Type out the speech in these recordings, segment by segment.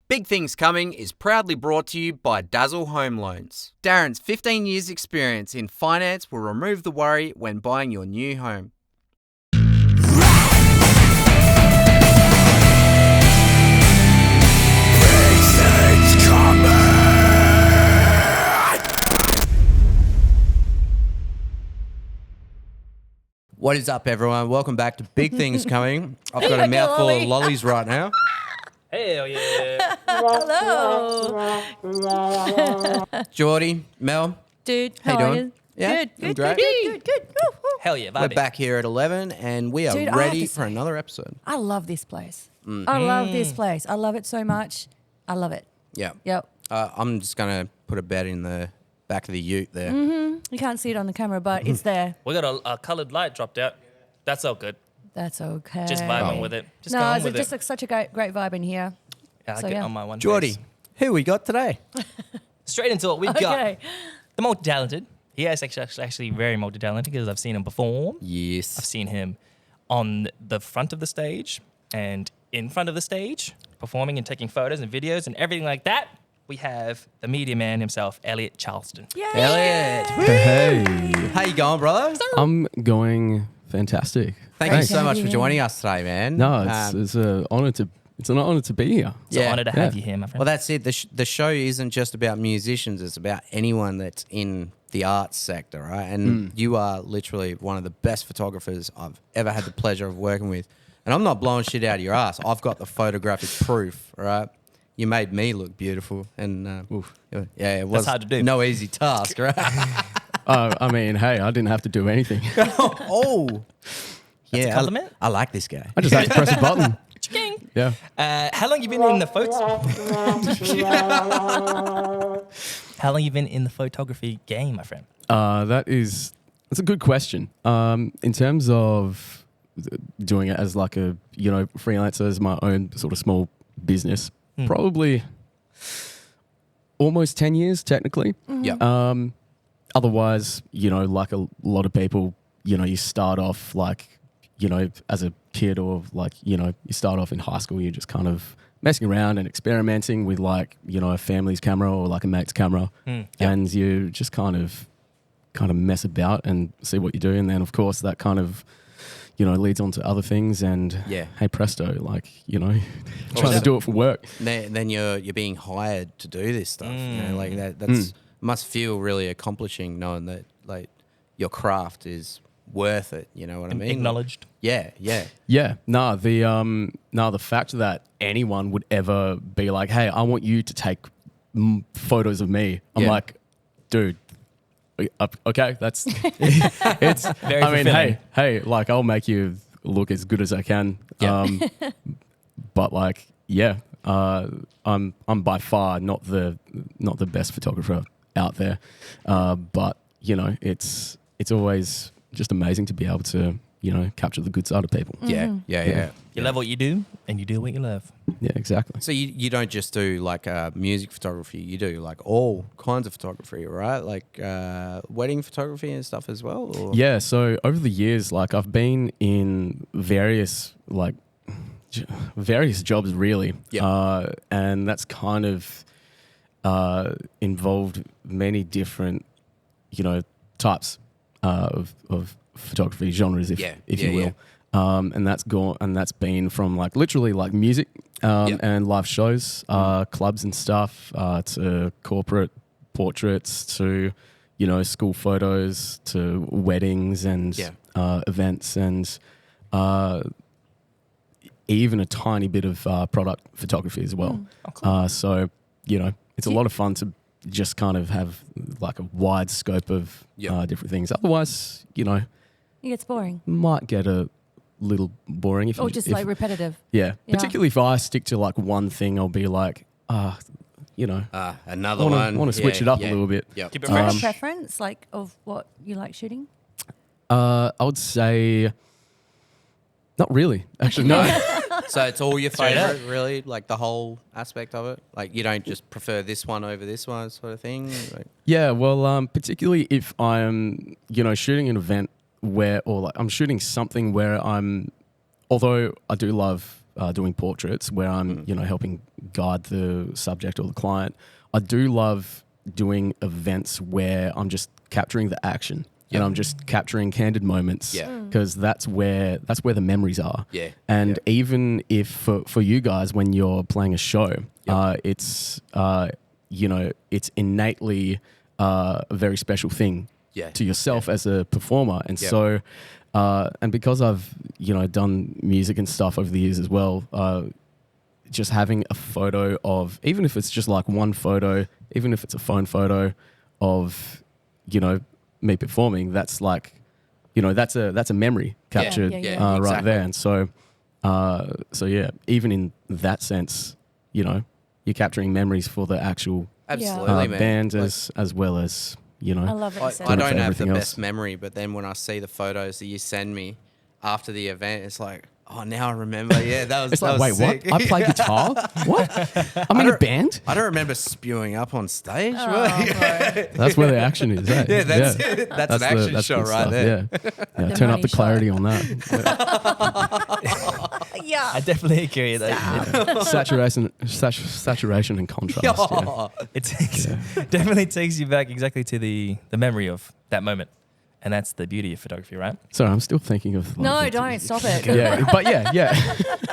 Big Things Coming is proudly brought to you by Dazzle Home Loans. Darren's 15 years experience in finance will remove the worry when buying your new home. What is up, everyone? Welcome back to Big Things Coming. I've got a mouthful of lollies right now. Hell yeah. Hello. Jordy, Mel, Dude, how you are doing? you? Yeah, Good, doing good, great. good. Woo, woo. Hell yeah. We're Vibing. back here at 11 and we are Dude, I have ready to for say- another episode. I love this place. I love this place. I love it so much. I love it. Yeah. Yep. I'm just going to put a bed in the back of the ute there. You can't see it on the camera, but it's there. We got a coloured light dropped out. That's all good. That's okay. Just vibing with it. Just no, going it's with just it. like such a great vibe in here. Yeah, I so get yeah. on my one Jordy, face. who we got today? Straight into it. We've got Okay. the multi-talented. He is actually very multi-talented because I've seen him perform. I've Yes. seen him on the front of the stage and in front of the stage, performing and taking photos and videos and everything like that. We have the media man himself, Elliot Charleston. Yay. Elliot. Hey, How you going, brother? I'm going fantastic. Thank you Thanks. so much for joining us today, man. No, it's an honor to be here. It's an Yeah. honor to have you here, my friend. Well, that's it. The show isn't just about musicians. It's about anyone that's in the arts sector, right? And you are literally one of the best photographers I've ever had the pleasure of working with. And I'm not blowing shit out of your ass. I've got the photographic proof, right? You made me look beautiful. And yeah, it was hard to do. no easy task, right? I mean, hey, I didn't have to do anything. Oh. That's a compliment? I like this guy. I just had to press a button. Ching. Yeah. How long you been in the photo? How long you been in the photography game, my friend? That's a good question. In terms of doing it as like a freelancer, as my own sort of small business, probably almost 10 years technically. Yeah. Otherwise, like a lot of people, you start off like, as a kid or like, you start off in high school, you're just kind of messing around and experimenting with like, a family's camera or like a mate's camera. And you just kind of mess about and see what you do. And then of course that kind of, leads on to other things and hey presto, like, trying to do it for work. Then you're being hired to do this stuff. Like that's must feel really accomplishing knowing that like your craft is worth it. You know what I mean? Acknowledged. Yeah. Yeah, the fact that anyone would ever be like, hey, I want you to take photos of me. I'm Yeah. like, dude, okay, that's, it's, Very I mean, fulfilling. hey, like I'll make you look as good as I can. Yeah. But like, yeah, I'm by far not the best photographer out there. But it's always just amazing to be able to, capture the good side of people. Yeah. You love what you do, and you do what you love. Yeah, exactly. So you don't just do like music photography. You do like all kinds of photography, right? Like wedding photography and stuff as well. Or? Yeah, so over the years, like I've been in various jobs really. Yeah. And that's kind of involved many different, types of photography genres, if you will. And that's been from like literally like music and live shows, clubs and stuff, to corporate portraits, to school photos, to weddings and events, and even a tiny bit of product photography as well. Oh, cool. So it's a lot of fun to just kind of have like a wide scope of different things. Otherwise, It gets boring. might get a little boring if Or you just if- like repetitive. yeah. Yeah. Particularly if I stick to like one thing, I'll be like, Another I one. want to switch it up a little bit. Yep. Keep it Do you have a fresh. preference like of what you like shooting? I would say not really. Actually, no. So it's all your Straight up. favorite, really, like the whole aspect of it. Like you don't just prefer this one over this one, sort of thing. Like, Yeah, well, particularly if I'm, shooting an event where, or like I'm shooting something where although I do love doing portraits where I'm, helping guide the subject or the client. I do love doing events where I'm just capturing the action and I'm just capturing candid moments because that's where the memories are. Yeah. And even if for you guys, when you're playing a show, it's, it's innately a very special thing to yourself as a performer. And so, and because I've, done music and stuff over the years as well, just having a photo of, even if it's just like one photo, even if it's a phone photo of, me performing, that's like, that's a memory captured right there. And so, even in that sense, you're capturing memories for the actual Absolutely, man. band Like, as well as, I love it. I don't have the everything else. best memory, but then when I see the photos that you send me after the event, it's like, oh, now I remember. Yeah, that was. It's like, that wait, was sick. what? I play guitar? What? I'm in a band? I don't remember spewing up on stage. That's where the action is. Eh? Yeah, that's it. That's an action that's shot good right stuff, there. Yeah. The Turn up money the clarity shot. on that. Yeah. I definitely agree with that. Saturation and contrast. Yeah. It takes definitely takes you back exactly to the memory of that moment. And that's the beauty of photography, right? Sorry, I'm still thinking of. Like, No, don't stop it. Yeah, but yeah.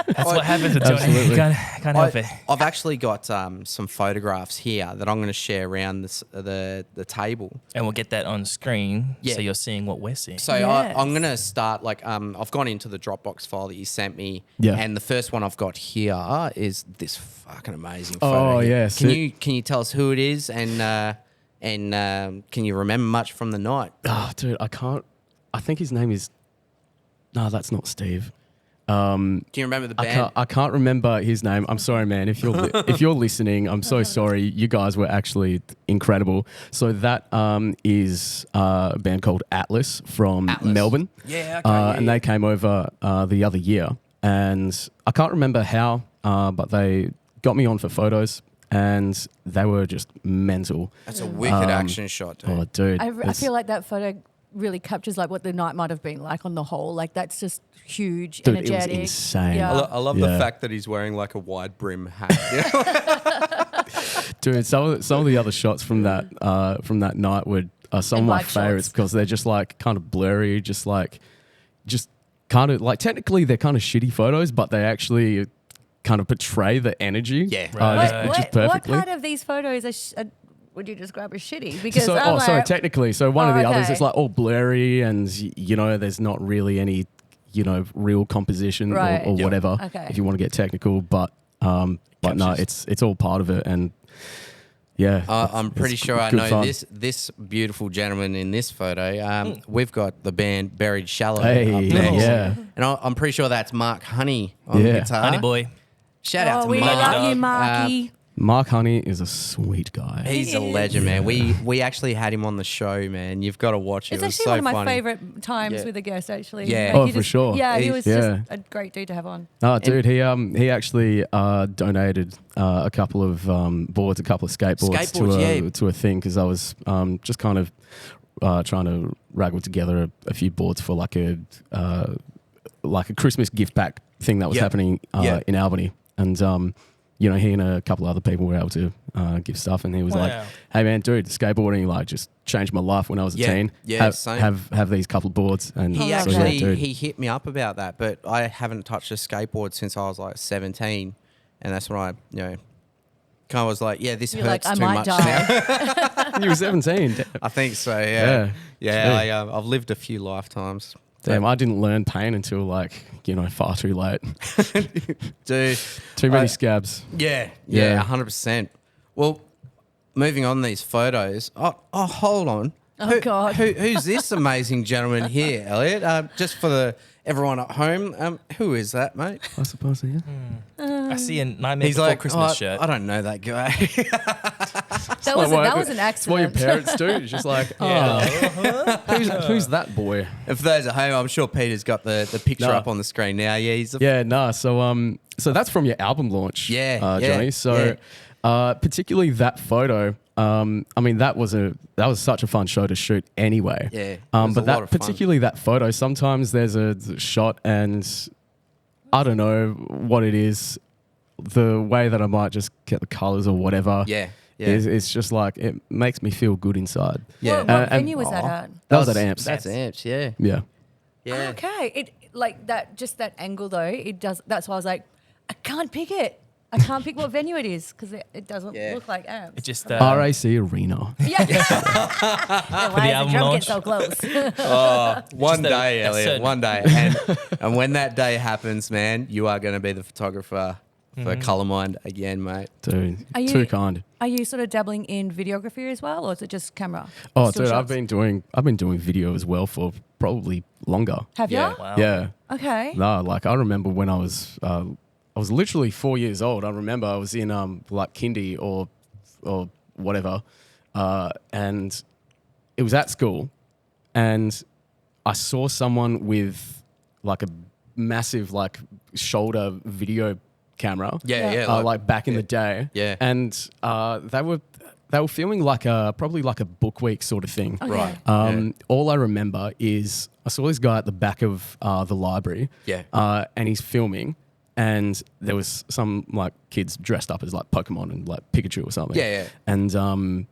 That's what happens with Jonny. Absolutely. Can't help it. I've actually got some photographs here that I'm going to share around the table. And we'll get that on screen Yeah. so you're seeing what we're seeing. So Yes. I'm going to start I've gone into the Dropbox file that you sent me. Yeah. And the first one I've got here is this fucking amazing photo. Oh, here. yeah, Can you tell us who it is and can you remember much from the night? Oh, dude, I can't. I think his name is. No, that's not Steve. Do you remember the band? I can't remember his name. I'm sorry, man. If you're listening, I'm so sorry. You guys were actually incredible. So that is a band called Atlas from Melbourne. Yeah, okay, and they came over the other year, and I can't remember how, but they got me on for photos, and they were just mental. That's a wicked action shot, dude. Oh, dude, I feel like that photo really captures like what the night might have been like on the whole. Like that's just huge, dude, it was energetic. insane. Yeah. I love the fact that he's wearing like a wide brim hat. Dude, some of the other shots from that night were some of my live favorites shots. because they're just like kind of blurry, just kind of like technically they're kind of shitty photos, but they actually kind of portray the energy. Yeah. Just perfectly. What part of these photos would you describe as shitty? Because sorry, technically. So one of the others, okay. it's like all blurry and, there's not really any, real composition Right. or Yeah. whatever, Okay. if you want to get technical. But no, it's all part of it. And yeah. I'm pretty it's sure I good know fun. this beautiful gentleman in this photo. We've got the band Buried Shallow Hey, up next. yeah. And I'm pretty sure that's Mark Honey on guitar. Honey boy. Shout out to we Mark. love you, Marky. Mark Honey is a sweet guy. He's a legend, man. We actually had him on the show, man. You've got to watch it. It's It was actually so one of my funny. favorite times Yeah. with a guest, actually. Yeah. Like, Oh, he for sure. Yeah, he He's- was just Yeah. a great dude to have on. Oh, dude, he actually donated a couple of boards, a couple of skateboards to a thing because I was just kind of trying to wrangle together a few boards for like a Christmas gift pack thing that was happening in Albany, and he and a couple of other people were able to give stuff, and he was like, "Hey man, dude, skateboarding like just changed my life when I was a teen. Yeah, same. Have these couple of boards." And He love actually that. he hit me up about that, but I haven't touched a skateboard since I was like 17, and that's when I kind of was like, yeah, this You're hurts like, I too might much die. now. you were 17. I think so. Yeah. Yeah. I've lived a few lifetimes. Damn, I didn't learn pain until far too late. Dude, Too many scabs. Yeah, Yeah. 100%. Well, moving on these photos. Oh, hold on. Oh, God. Who's this amazing gentleman here, Elliot? Just for everyone at home, who is that, mate? I suppose, yeah. I see a Nightmare He's Before like, Christmas shirt. I don't know that guy. That was an What your accident. parents do. It's just like, who's that boy? And for those at home, I'm sure Peter's got the picture No. up on the screen now. Yeah, he's Yeah, no. So that's from your album launch, Yeah, Jonny. So particularly that photo. I mean, that was such a fun show to shoot anyway. Yeah, it was but a lot of fun. particularly that photo. Sometimes there's a shot and I don't know what it is. The way that I might just get the colours or whatever. Yeah. It's just like, it makes me feel good inside. Yeah. What venue was that at? That was at Amps. That's Amps, yeah. Yeah. Yeah. Okay. It like that. Just that angle though. It does. That's why I was like, I can't pick it. I can't pick what venue it is because it doesn't look like Amps. It just RAC Arena. Yeah. Then why album does the drum launch. get so close? One Just day, a Elliot, certain- one day. And when that day happens, man, you are going to be the photographer for ColourMind again, mate. Dude, Are you- too kind. Are you sort of dabbling in videography as well, or is it just camera? Oh, Still dude, shots? I've been doing video as well for probably longer. Have Yeah. you? wow. Yeah. Okay. No, like I remember when I was literally 4 years old. I remember I was in like kindy or whatever, and it was at school, and I saw someone with like a massive like shoulder video camera. Yeah. Like back in the day. Yeah. And they were filming like probably like a book week sort of thing. Okay. Right. All I remember is I saw this guy at the back of the library. Yeah. And he's filming, and there was some like kids dressed up as like Pokemon and like Pikachu or something. Yeah. And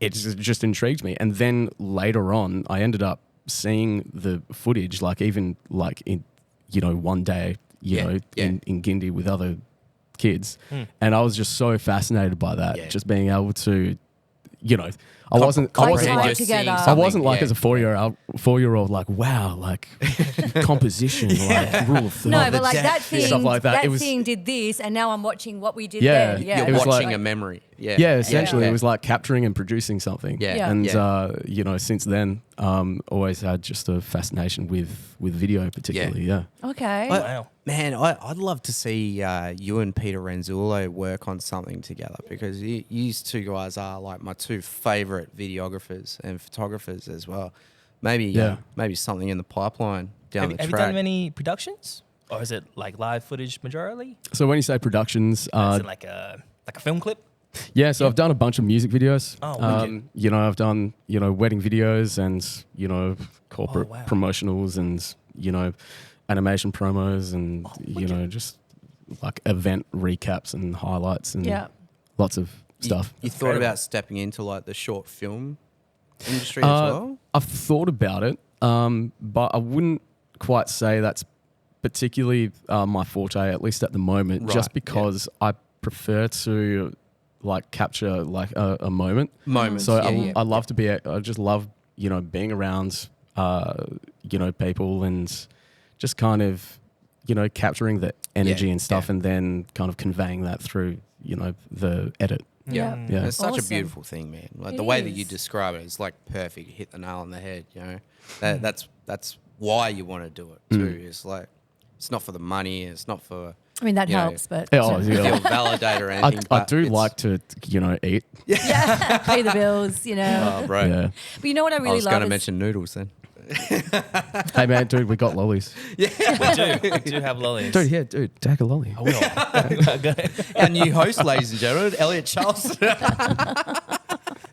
it just intrigued me. And then later on, I ended up seeing the footage, like even like in, one day, in Gindi with other kids. And I was just so fascinated by that, Yeah. just being able to, I wasn't comprehend like, just together. seeing I I something, wasn't like yeah. as a 4-year-old like, wow, like composition, like rule of thumb. No, but like that Stuff thing, like that. that It was- thing did this, and now I'm watching what we did Yeah, then. Yeah, it You're was watching like- a memory. Yeah. Yeah, essentially, Yeah. it was like capturing and producing something. Yeah. Yeah. And since then, always had just a fascination with video, particularly. Yeah. Okay. Wow. Man, I'd love to see you and Peter Renzullo work on something together, because you two guys are like my two favourite videographers and photographers as well. Maybe something in the pipeline down Have the you track. done many productions, or is it like live footage majorly? So when you say productions, Is it like a film clip? yeah, so I've done a bunch of music videos. Oh, wicked. I've done, wedding videos and, corporate Oh, wow. promotionals and, animation promos and, just like event recaps and highlights and Yeah. lots of stuff. You thought Incredible. about stepping into like the short film industry as well? I've thought about it, but I wouldn't quite say that's particularly my forte, at least at the moment, Right, just yeah. because I prefer to like capture like a moment. Moments. So yeah. I love to be, I just love, being around, people and just kind of, capturing the energy Yeah, and stuff yeah. and then kind of conveying that through, the edit. Yeah. Yeah. It's such a Awesome. beautiful thing, man. Like It the way that you is. describe it, it's like perfect. You hit the nail on the head. That's why you want to do it too. It's like it's not for the money. It's not for I mean, that you know, helps, but Yeah, oh, yeah. feel validate or anything. I but do it's- like to, eat. yeah, pay the bills, Oh, bro. Yeah. But you know what I I really was love going to is mention noodles then. Hey man, dude, we got lollies. We do have lollies. Dude, yeah, dude, take a lolly. I will. Our new host, ladies and gentlemen, Elliot Charleston.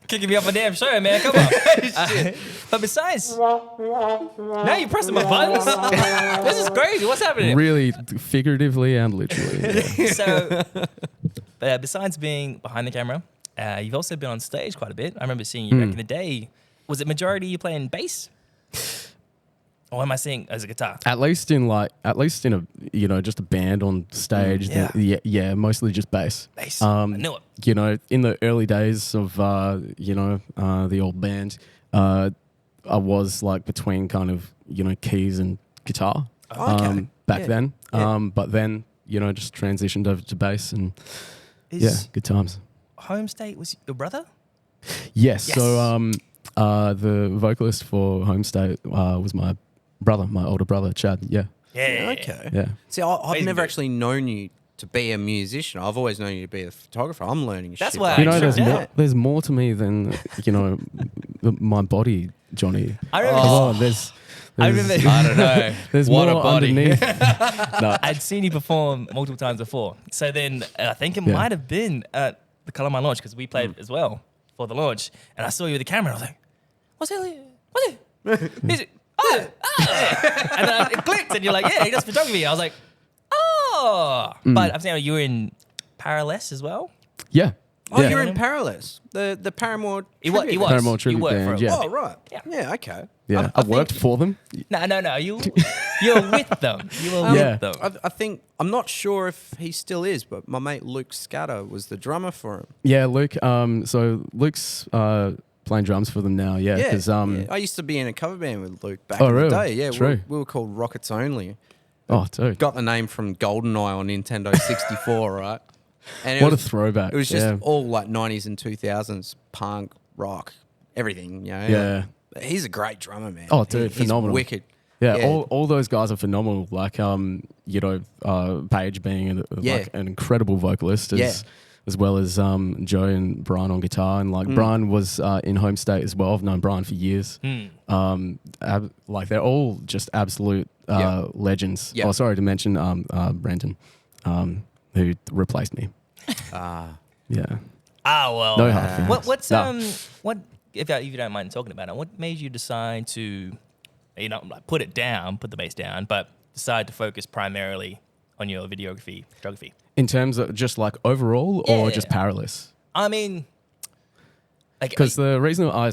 Kicking me off my damn show, man. Come on. But besides, now you're pressing my buttons. This is crazy. What's happening? Really figuratively and literally. Yeah. So, besides being behind the camera, you've also been on stage quite a bit. I remember seeing you back in the day. Was it majority you playing bass? Or am I seeing as a guitar? At least in a just a band on stage. Yeah. Yeah, mostly just bass. Bass. I knew it. In the early days of the old band, I was like between kind of keys and guitar. Okay. Back Yeah. then. Yeah. But then just transitioned over to bass and Is good times. Home State was your brother? Yes. Yes. So the vocalist for Home State was my brother, my older brother, Chad. Yeah. Yeah. Okay. Yeah. See, I've Amazing never dude. actually known you to be a musician. I've always known you to be a photographer. I'm learning That's shit. why right I There's Yeah. more. There's more to me than my body, Johnny. I remember. I I remember. I don't know. There's What a more body. underneath. No, I'd seen you perform multiple times before. So then I think it Yeah. might have been at the ColourMind launch because we played as well for the launch. And I saw you with the camera. I was like, what's it? What's it? Is it? Oh, and then it clicked and you're like, yeah, he does photography. I was like, Oh, but I've seen you were in Paraless as well. Yeah. Oh, yeah. you're in Paraless, the Paramore. He was. tribute Paramore You tribute worked band, for a yeah. Oh, right. Yeah. Yeah. Okay. Yeah, I worked for them. No. You're with them. You were Yeah. with them. I think I'm not sure if he still is, but my mate Luke Scatter was the drummer for him. Yeah, Luke. So Luke's playing drums for them now. Yeah, because yeah. I used to be in a cover band with Luke back Oh, in really? the day. Yeah, True. we were called Rockets Only. oh, dude, Got the name from GoldenEye on Nintendo 64, right? And what a throwback! It was just yeah. all like 90s and 2000s punk, rock, everything. You know. Yeah. He's a great drummer, man. Oh, dude, He's phenomenal. wicked. Yeah, Yeah. all those guys are phenomenal. Like, Paige being like an incredible vocalist, as well as Joe and Brian on guitar, and like Brian was in Home State as well. I've known Brian for years. Like they're all just absolute legends. Yeah. Oh, sorry to mention Brendan, who replaced me. Yeah. Well. No hard feelings. What's No. what if you don't mind talking about it? What made you decide to, like put it down, put the bass down, but decide to focus primarily on your videography, photography? In terms of just like overall, or Yeah. just Paraless? I mean, like, Because the reason I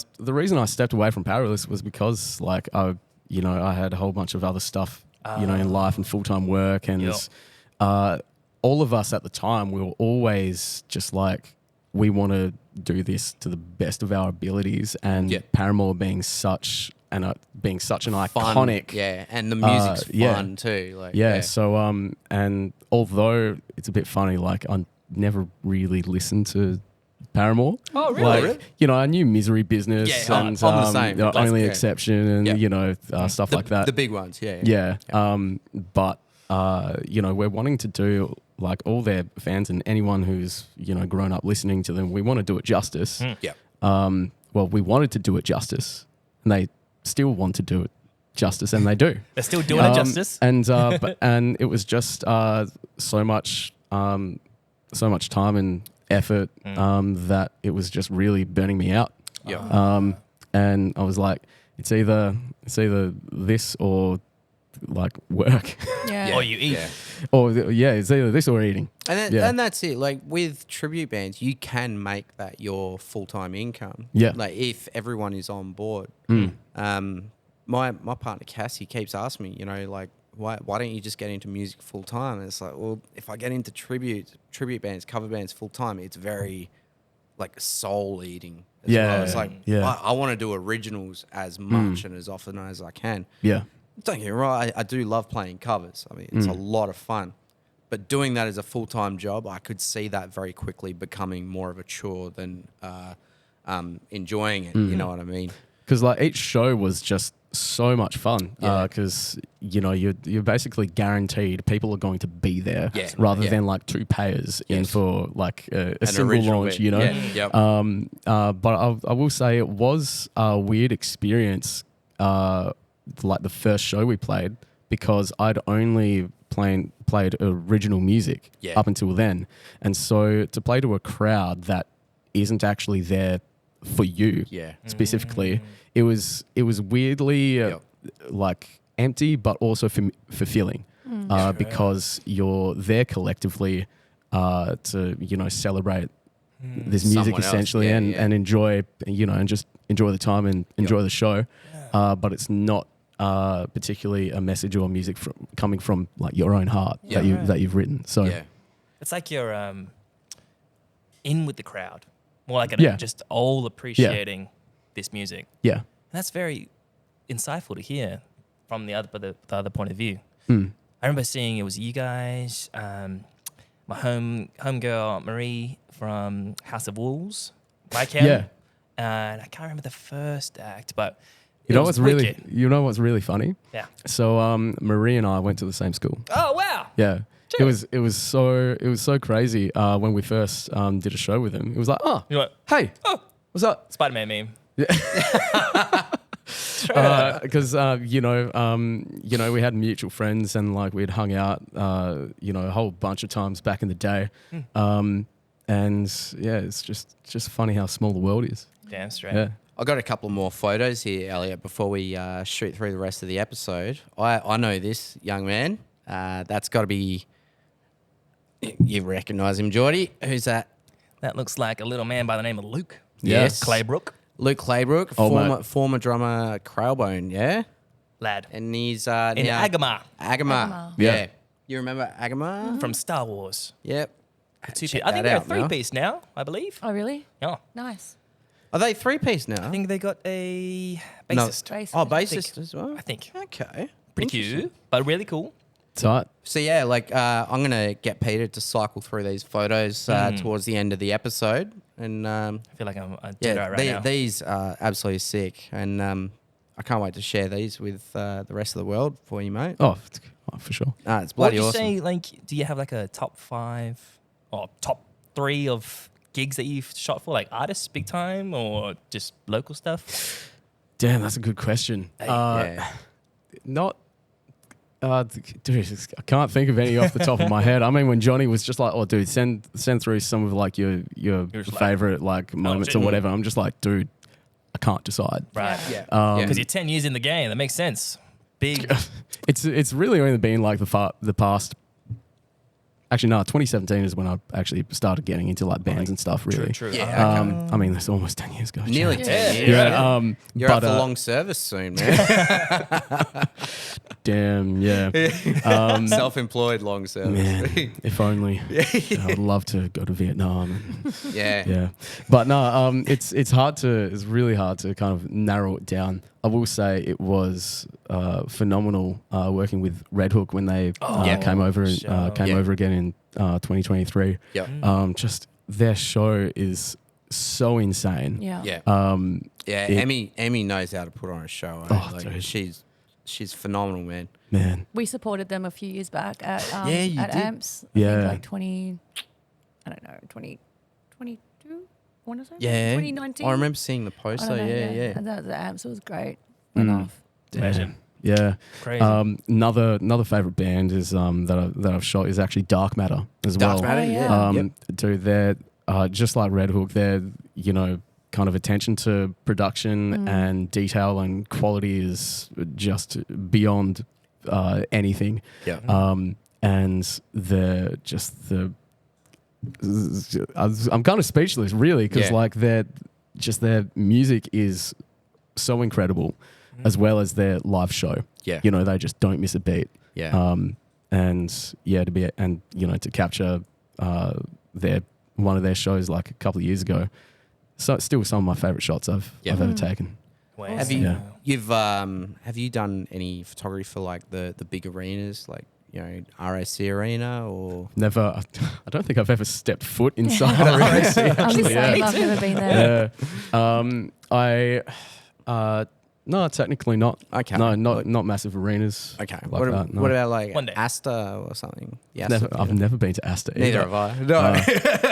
stepped away from Paraless was because like I had a whole bunch of other stuff in life and full-time work, and all of us at the time, we were always just like, we want to do this to the best of our abilities, and Paramore being such an iconic, and the music's yeah. fun too. Like, So and although it's a bit funny, like I never really listened to Paramore. Oh, really? Like, I knew Misery Business Yeah, and I'm the same. Classic, Only yeah. Exception and stuff like that. The big ones, yeah. Yeah. But we're wanting to do like all their fans and anyone who's grown up listening to them. We want to do it justice. Yeah. Well, we wanted to do it justice, and they still want to do it justice, and they do. They're still doing it justice. And and it was just so much time and effort that it was just really burning me out. Yeah. And I was like, it's either this or like work, Yeah. Or you eat. Yeah. or it's either this or eating. And that's it. Like with tribute bands, you can make that your full-time income. Yeah. Like if everyone is on board. My partner Cassie keeps asking me, like, why don't you just get into music full-time? And it's like, well, if I get into tribute bands, cover bands full-time, it's very like soul eating. As well. It's like, I want to do originals as much and as often as I can. Yeah. Don't get me wrong, I do love playing covers. I mean, it's a lot of fun. But doing that as a full-time job, I could see that very quickly becoming more of a chore than enjoying it. You know what I mean? Because like each show was just so much fun. Because you're basically guaranteed people are going to be there, rather than like two payers in for like a single original launch. bit. Yeah. Yep. But I will say it was a weird experience. Like the first show we played, because I'd only played original music up until then, and so to play to a crowd that isn't actually there for you specifically, it was weirdly like empty, but also fulfilling because you're there collectively to celebrate this music Someone else. essentially and enjoy and just enjoy the time and enjoy the show. But it's not particularly a message or music coming from like your own heart that you've written. So It's like you're in with the crowd, more like just all appreciating this music. yeah, And that's very insightful to hear from the other point of view. Hmm. I remember seeing it was you guys, my homegirl Marie from House of Wolves, my Ken. Yeah. And I can't remember the first act, but you know what's really funny? Yeah. So Marie and I went to the same school. Oh wow. Yeah. It was so crazy when we first did a show with him. It was like, oh, You're like, hey, oh, what's up? Spider-Man meme. Because we had mutual friends and like we'd hung out a whole bunch of times back in the day, and it's just funny how small the world is. Damn straight. Yeah. I got a couple more photos here, Elliot, before we shoot through the rest of the episode. I know this young man. That's got to be You recognise him, Jordy. Who's that? That looks like a little man by the name of Luke. Yes. Claybrook. Luke Claybrook, former drummer Crailbone, yeah? Lad. And he's In now Agama Agama. Yeah. Yeah. You remember Agama? from Star Wars. Yep. Two-piece. I think they're a three-piece now, I believe. Oh, really? Yeah. Nice. Are they three-piece now? I think they got a bassist. Bassist. Oh, I bassist as well? I think. Okay. Pretty cute, but really cool. Tight. So yeah, like I'm gonna get Peter to cycle through these photos towards the end of the episode, and I feel like I'm a yeah, Jedi right now. these are absolutely sick, and I can't wait to share these with the rest of the world for you, mate. Oh, for sure. It's What would bloody you awesome. say, like, do you have like a top 5 or top 3 of gigs that you've shot for, like artists, big time, or just local stuff? Damn, that's a good question. Yeah. Not. Dude, I can't think of any off the top of my head. I mean, when Jonny was just like, "Oh, dude, send through some of like your just like, favorite like moments or whatever," I'm just like, dude, I can't decide. Right. Yeah. Because you're 10 years in the game. That makes sense. Big. It's really only been like the past. Actually, no, 2017 is when I actually started getting into like bands and stuff. Really. True. Yeah. I mean, that's almost 10 years ago. Nearly Shit. 10 years. Yeah. You're but, up for long service soon, man. Damn. Yeah. Self-employed long service. Man, if only. I'd love to go to Vietnam. Yeah. Yeah, but no, it's really hard to kind of narrow it down. I will say it was phenomenal working with Red Hook when they came over over again in 2023. Yeah. Just their show is so insane. Yeah. Yeah. Emmy knows how to put on a show. Oh, Like, dude. she's phenomenal, man. Man, We supported them a few years back at you at did. AMPS. Yeah. I think like 2022. I want to say. Yeah. 2019. I remember seeing the I poster. don't know, Yeah. And that the AMPS was great. Went off. Imagine. yeah. Crazy. Another favorite band is that I've shot is actually Dark Matter as Dark well. Matter, Oh, yeah. Dude, they're just like Red Hook. They're kind of attention to production and detail and quality is just beyond anything. Yeah. And I'm kind of speechless, really, because like their music is so incredible, as well as their live show. Yeah. They just don't miss a beat. Yeah. To capture one of their shows like a couple of years ago. So it's still some of my favorite shots I've ever taken. Wow. Have you have you done any photography for like the big arenas, like RAC Arena or? Never. I don't think I've ever stepped foot inside a race. I'm the Actually, same. I've never been there. No, technically not. Okay. No, not massive arenas. Okay. Like that, no. What about like One day. Asta or something? Yeah. I've never been to Asta. Neither either. have I. No.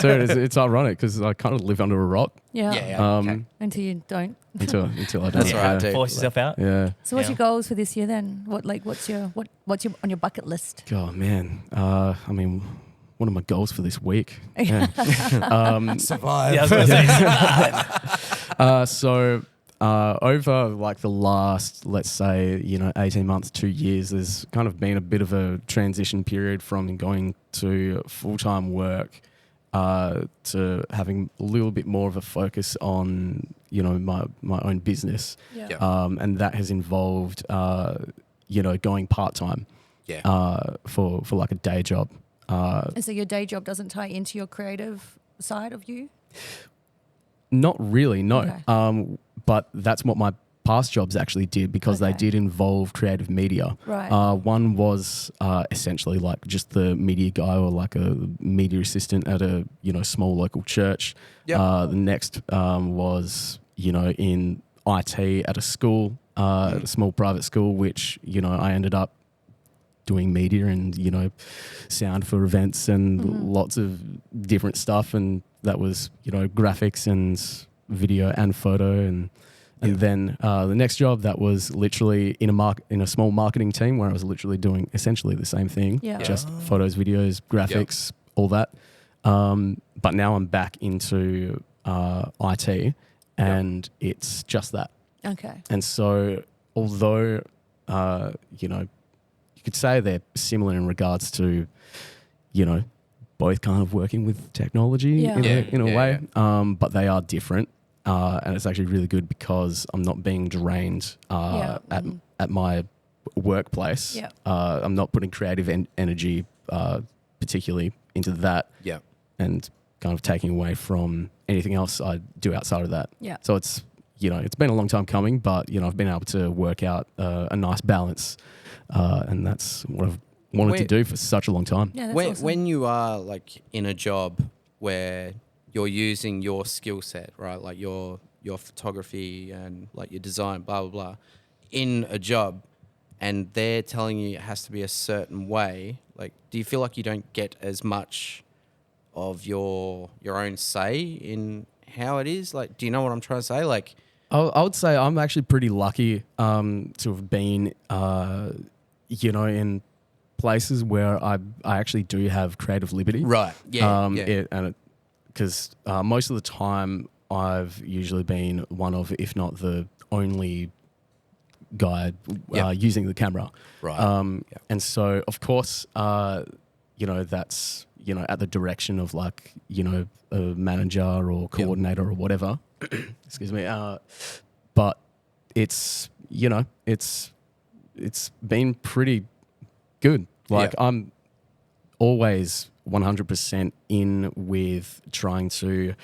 Dude, it's ironic because I kind of live under a rock Yeah. Okay. Until you don't. until I don't. That's yeah. right, too. Force yourself out. Yeah. So what's Yeah. your goals for this year then? What's your on your bucket list? Oh man. I mean, what are my goals for this week? Yeah. Survive. Yeah, I was gonna say. So over like the last, let's say, 18 months, 2 years, there's kind of been a bit of a transition period from going to full-time work to having a little bit more of a focus on, my own business. Yeah. Yeah. And that has involved, going part-time for like a day job. And so your day job doesn't tie into your creative side of you? Not really, no. Okay. But that's what my past jobs actually did because they Okay. did involve creative media. Right. One was essentially like just the media guy or like a media assistant at a small local church. Yep. The next was in IT at a school, at a small private school, which I ended up doing media and sound for events and lots of different stuff, and that was graphics and video and photo and then the next job that was literally in a small marketing team where I was literally doing essentially the same thing, Yeah. just photos, videos, graphics, all that. But now I'm back into IT and it's just that. Okay. And so although you could say they're similar in regards to both kind of working with technology Yeah. in a way, but they are different. And it's actually really good because I'm not being drained at my workplace. Yeah. I'm not putting creative energy particularly into that. Yeah. And kind of taking away from anything else I do outside of that. Yeah. So it's, it's been a long time coming, but, I've been able to work out a nice balance. And that's what I've wanted to do for such a long time. Yeah, that's awesome. When you are like in a job where you're using your skill set, right? Like your photography and like your design, blah, blah, blah, in a job, and they're telling you it has to be a certain way, like, do you feel like you don't get as much of your own say in how it is? Like, do you know what I'm trying to say? Like, I would say I'm actually pretty lucky to have been, in places where I actually do have creative liberty. right. Yeah. Because most of the time I've usually been one of, if not the only guy using the camera. Right. And so, of course, that's, at the direction of like, a manager or coordinator or whatever. Excuse me. But it's, it's been pretty good. Like I'm always 100% in with trying to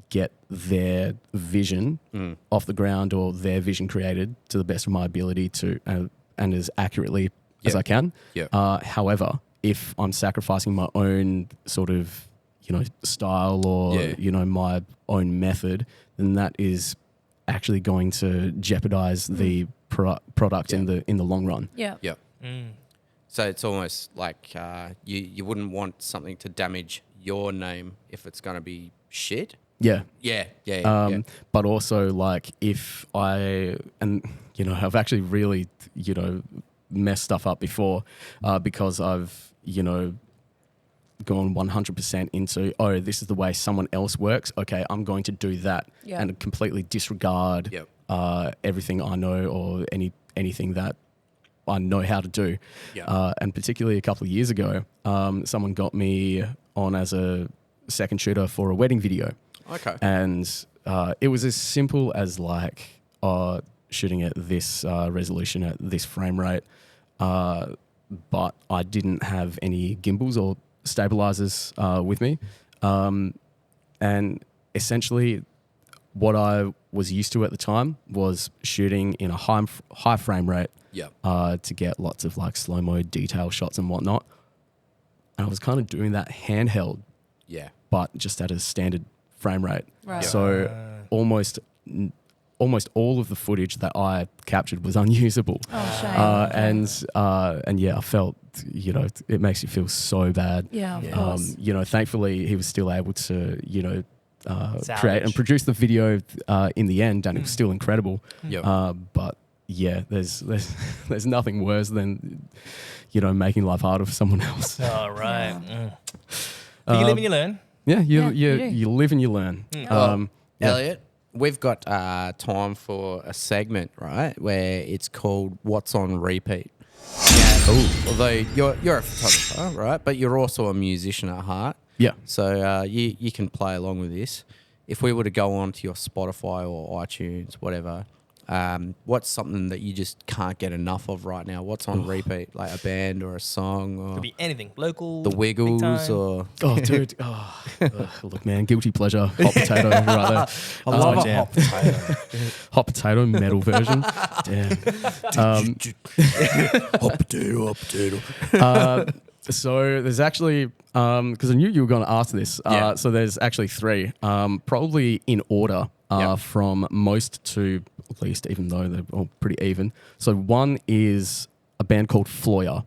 get their vision off the ground or their vision created to the best of my ability to and as accurately as I can. Yeah. However, if I'm sacrificing my own sort of style or my own method, then that is actually going to jeopardize the product in the long run. Yeah. Yeah. So it's almost like you wouldn't want something to damage your name if it's going to be shit. Yeah. Yeah. But also, like, if I've actually really, messed stuff up before because I've, gone 100% into, this is the way someone else works. Okay, I'm going to do that and completely disregard everything I know or anything that I know how to do. And particularly a couple of years ago, someone got me on as a second shooter for a wedding video. Okay. And it was as simple as like shooting at this resolution at this frame rate, but I didn't have any gimbals or stabilizers with me. And essentially what I was used to at the time was shooting in a high frame rate to get lots of like slow-mo detail shots and whatnot. And I was kind of doing that handheld, but just at a standard frame rate. Right. So almost all of the footage that I captured was unusable. Oh, shame. And I felt, it makes you feel so bad. Yeah, of course. Thankfully he was still able to, Salvage. create and produce the video in the end, and it was still incredible. But yeah, there's nothing worse than, making life harder for someone else. All right. But you live and you learn. Yeah, you you live and you learn. Elliot, we've got time for a segment, right, where it's called What's on Repeat. Although you're a photographer, right, but you're also a musician at heart. Yeah. So you can play along with this. If we were to go on to your Spotify or iTunes, whatever, what's something that you just can't get enough of right now? What's on repeat? Like a band or a song? Or Could be anything. Local. the Wiggles or... Oh, dude. Look, man, guilty pleasure. Hot potato right there. I love damn. a hot potato. Hot potato metal version. Damn. Hot potato. So there's actually, because I knew you were going to ask this, so there's actually three, probably in order from most to least, even though they're all pretty even. So one is a band called Floyer.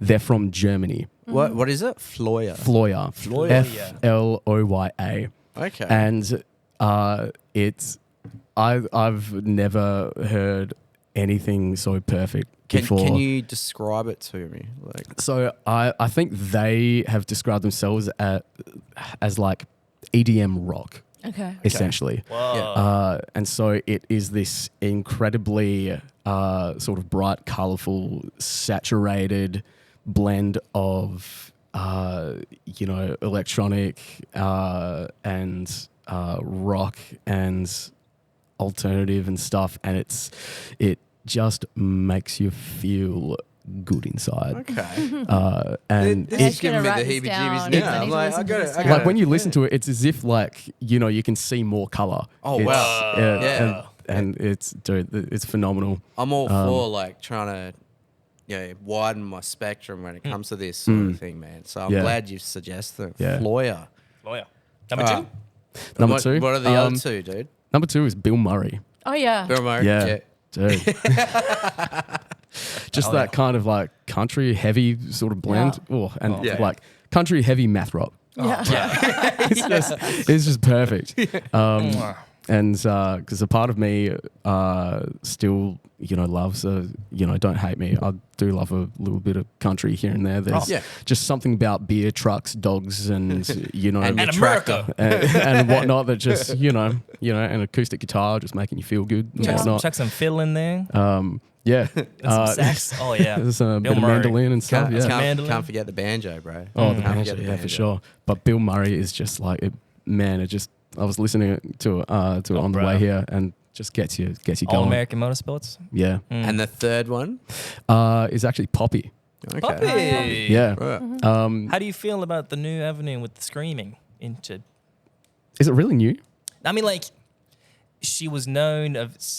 They're from Germany. What is it? Floyer. Floyer. Floya. Okay. And I've never heard anything so perfect before. Can you describe it to me? Like, So I think they have described themselves as like EDM rock, Okay. essentially. Whoa. And so it is this incredibly sort of bright, colourful, saturated blend of you know, electronic and rock and alternative and stuff, and it just makes you feel good inside. Okay. And This I is should giving me the write this heebie-jeebies down. now. I I'm need to like, I listen to got this it. now. like when you listen to it, it's as if like, you know, you can see more color. Oh, It's- wow. Yeah. and it's, dude, it's phenomenal. I'm all for like trying to, you know, widen my spectrum when it comes to this sort of thing, man. So I'm Yeah. glad you suggested Yeah. Floyer. Lawyer. Number Alright. two. Number what, two. What are the other two, dude? Number two is Bill Murray. Oh yeah. Bill Murray. Yeah. Dude. Just Oh, that yeah. kind of like country heavy sort of blend. Yeah. Oh, and Yeah. like country heavy math rock. Yeah. It's just perfect. And because a part of me still, you know, loves, you know, don't hate me. I do love a little bit of country here and there. There's Yeah. just something about beer trucks, dogs, and, you know, And And tractor. America. and whatnot that just, you know, an acoustic guitar just making you feel good and whatnot. Chuck some fiddle in there. Yeah. And some sax. Oh, yeah. There's a bit Bill of Murray. mandolin and stuff. Can't, Yeah. Mandolin. can't forget the banjo, bro. Oh, the Can't banjo, forget the yeah, for banjo. sure. But Bill Murray is just like, it just, I was listening to it on the bro. way here and just gets you All going. American Motorsports. Yeah. And the third one? Is actually Poppy. Okay. Puppy. Yeah. Right. How do you feel about the new avenue with the screaming into? Is it really new? I mean, like, she was known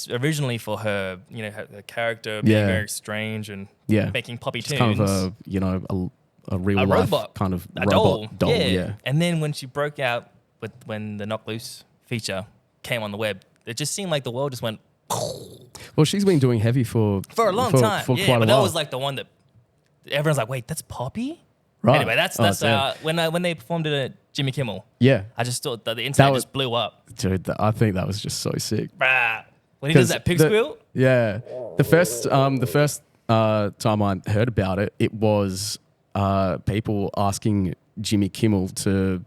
originally for her, you know, her character being Yeah. very strange and Yeah. making poppy It's tunes. kind of a, you know, a real A life robot. kind of A robot doll. yeah. Yeah. And then when she broke out when the Knock Loose feature came on the web, it just seemed like the world just went Well, she's been doing heavy for for a long time. For Yeah, quite a but while. that was like the one that everyone's like, wait, that's Poppy? Right. Anyway, that's Oh, damn. when they performed it at Jimmy Kimmel. Yeah. I just thought that the internet was- just blew up. Dude, I think that was just so sick. Brah. When he does 'Cause that pig the- squeal. Yeah, the first time I heard about it, it was people asking Jimmy Kimmel to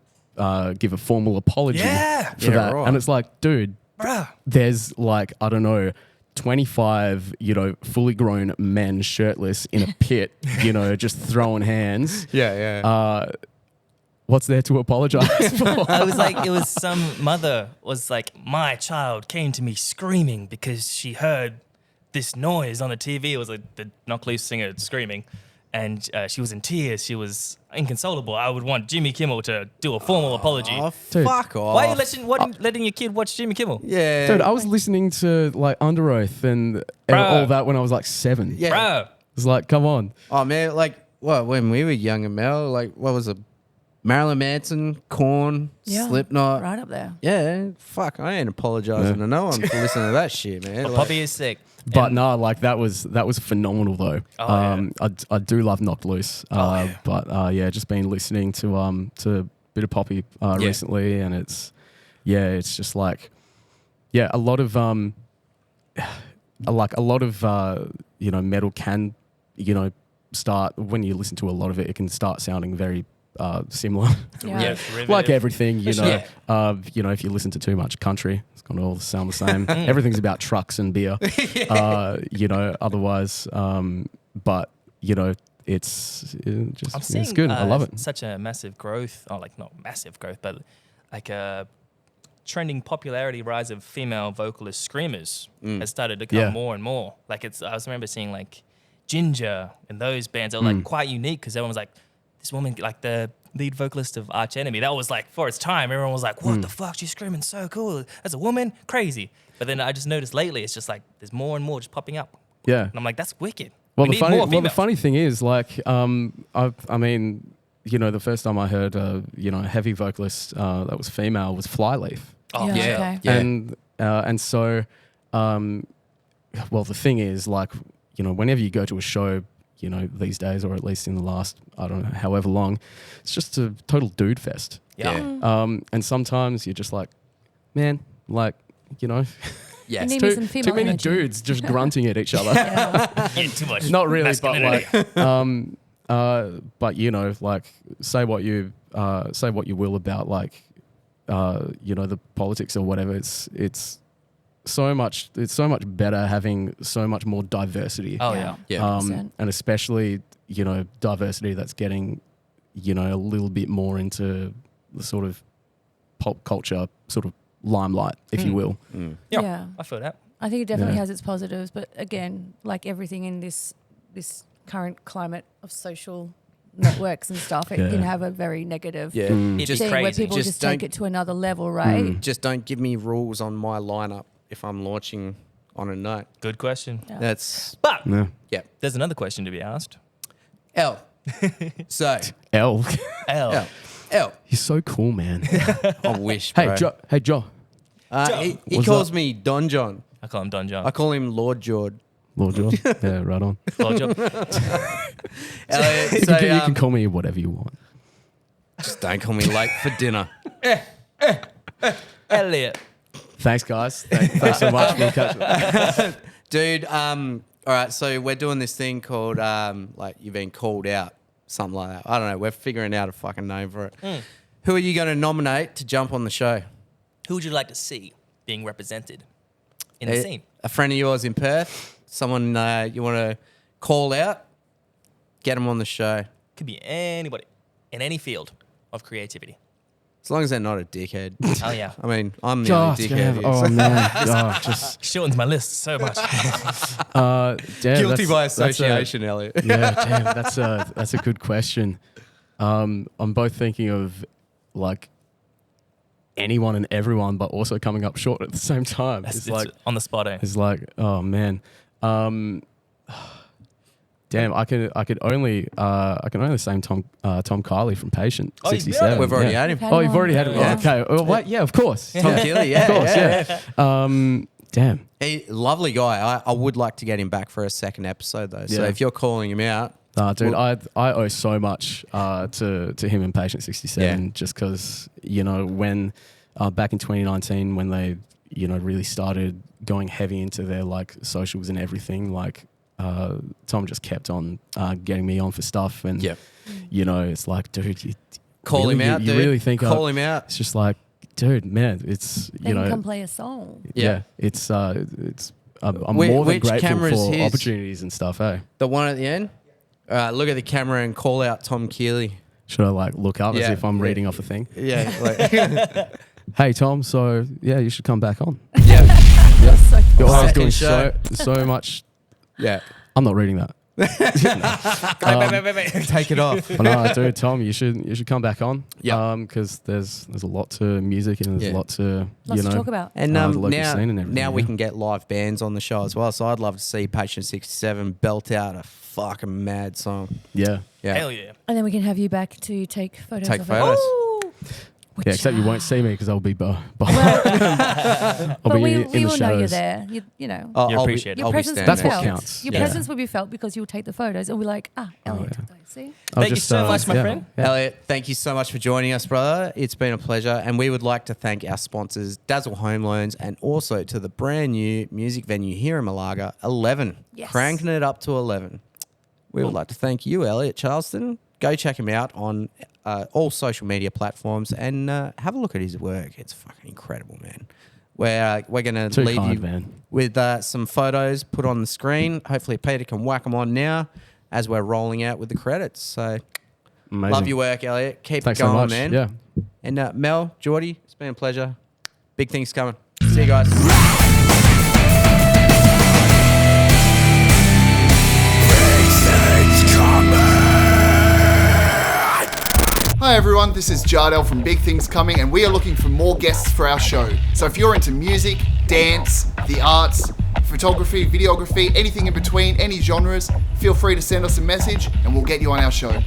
give a formal apology Yeah. for Yeah, that, right. and it's like, dude, Bruh. there's like, I don't know, 25, you know, fully grown men shirtless in a pit, you know, just throwing hands. Yeah, yeah. What's there to apologize for? I was like, it was some mother was like, my child came to me screaming because she heard this noise on the TV. It was like the Knock Loose singer screaming. And she was in tears. She was inconsolable. I would want Jimmy Kimmel to do a formal apology. Oh, Dude. fuck off. Why are you letting your kid watch Jimmy Kimmel? Yeah. Dude, I was listening to like Under Oath and Bruh. all that when I was like 7. Yeah. Bro, It's like, come on. Oh, man, like, what, when we were younger, Mel, like, what was it? Marilyn Manson, Korn, Yeah. Slipknot. Right up there. Yeah, fuck, I ain't apologizing Yeah. to no one for listening to that shit, man. Like, Poppy is sick. But And- no, like that was phenomenal though. Oh, I do love Knocked Loose. yeah. But yeah, just been listening to a bit of Poppy recently, and it's just like a lot of you know, metal can, you know, start when you listen to a lot of it, it can start sounding very similar. Yeah. Yeah, derivative. Like everything, you know. Yeah. You know, if you listen to too much country, it's gonna all sound the same. Everything's about trucks and beer. You know, otherwise, but you know, it's I'm seeing it's good. I love it. Such a massive growth, or like not massive growth, but like a trending popularity rise of female vocalist screamers has started to come Yeah. more and more. Like I remember seeing like Ginger and those bands are like quite unique because everyone was like, this woman, like the lead vocalist of Arch Enemy, that was like for its time, everyone was like, what the fuck? She's screaming so cool. As a woman, crazy. But then I just noticed lately, it's just like there's more and more just popping up. Yeah. And I'm like, that's wicked. Well, We the need more the females. funny thing is, like, I mean, you know, the first time I heard, you know, a heavy vocalist that was female was Flyleaf. Oh, Yeah, yeah. okay. And so, well, the thing is, like, you know, whenever you go to a show, you know, these days, or at least in the last, I don't know, however long, it's just a total dude fest. Yeah. And sometimes you're just like, man, like, you know, yes. You need too, me some female too many energy. dudes just grunting at each other. Yeah. Yeah, too much. Not really, but masculinity. like, but you know, like, say what you will about, like, you know, the politics or whatever. It's so much better having so much more diversity. Oh, yeah. Yeah. 100%. And especially, you know, diversity that's getting, you know, a little bit more into the sort of pop culture sort of limelight, if you will. Yeah, I feel that. I think it definitely Yeah. has its positives, but again, like everything in this current climate of social networks and stuff, it can have a very negative It's thing where crazy. people just don't- take it to another level, right? Just don't give me rules on my lineup if I'm launching on a night. Good question. Yeah. That's But Yeah. there's another question to be asked. L. So L. L. He's so cool, man. I wish, bro. Hey, Joe. He What's calls up? me Don John. I call him Don John. I call him Lord Jord. Lord Joe. Yeah, right on. Lord John. Elliot, You so, can call me whatever you want. just don't call me late for dinner. Elliot. Thanks, guys. Thanks so much for catching up. Dude, all right, so we're doing this thing called, like, you've been called out, something like that. I don't know. We're figuring out a fucking name for it. Who are you going to nominate to jump on the show? Who would you like to see being represented in the scene? A friend of yours in Perth? Someone you want to call out? Get them on the show. Could be anybody in any field of creativity. As long as they're not a dickhead. Oh, yeah. I mean, I'm the only dickhead here. Oh, man. Oh, just Shortens my list so much. damn, Guilty that's- by that's a- association, Elliot. Yeah, damn, that's a good question. I'm both thinking of like anyone and everyone, but also coming up short at the same time. It's like on the spot, eh? It's like, oh man, damn, I could only say Tom Kiley from Patient Oh, you've been 67. on it? We've already yeah. had him. Had Oh, you've one. already had it. Yeah. Okay. Oh, what? Yeah, of course. Tom Keeley, yeah. Of course, yeah. Damn. Lovely guy. I would like to get him back for a second episode, though. So Yeah. if you're calling him out, Dude, well- I owe so much to him and Patient 67 Yeah. just because, you know, when back in 2019 when they, you know, really started going heavy into their like socials and everything, like Tom just kept on getting me on for stuff and, you know, it's like, dude, you call really, him out, you dude. really think call him out. it's just like, dude, man, it's, you They can know, come play a song. Yeah. it's I'm Whi- more than which grateful camera is for his? opportunities and stuff, eh? The one at the end? Look at the camera and call out Tom Keeley. Should I like look up as Yeah. if I'm reading off a thing? Yeah. Like, Hey Tom, so yeah, you should come back on. yeah. That's so Your eyes Second doing show. so much. Yeah. I'm not reading that. Take it off. But no, dude, Tom, you should come back on. Yeah. Because there's a lot to music and there's Yeah. a lot to Lots you to know. talk about. And the local now, scene and everything, now we yeah. can get live bands on the show as well. So I'd love to see Patient 67 belt out a fucking mad song. Yeah. Yeah. Hell yeah. And then we can have you back to take photos Take of photos. it. Ooh. Yeah, except you won't see me because I'll be I'll But be we in the will know you're shadows. there. You know. I'll You're be- appreciated. Your I'll be presence standing will That's be there. what felt. counts. Your Yeah. presence will be felt because you'll take the photos and we're like, Elliot took those. See? I'll Thank you so much, my yeah. friend. Yeah. Elliot, thank you so much for joining us, brother. It's been a pleasure. And we would like to thank our sponsors, Dazzle Home Loans, and also to the brand new music venue here in Malaga, 11. Yes. Cranking it up to 11. We would like to thank you, Elliot Charleston. Go check him out on all social media platforms and have a look at his work. It's fucking incredible, man. We're going to Too leave kind, you man. with some photos put on the screen. Hopefully Peter can whack them on now as we're rolling out with the credits. So Amazing. love your work, Elliot. Keep Thanks it going, so much. man. Yeah. And Mel, Jordy, it's been a pleasure. Big things coming. See you guys. Hi everyone, this is Jardel from Big Things Coming and we are looking for more guests for our show. So if you're into music, dance, the arts, photography, videography, anything in between, any genres, feel free to send us a message and we'll get you on our show.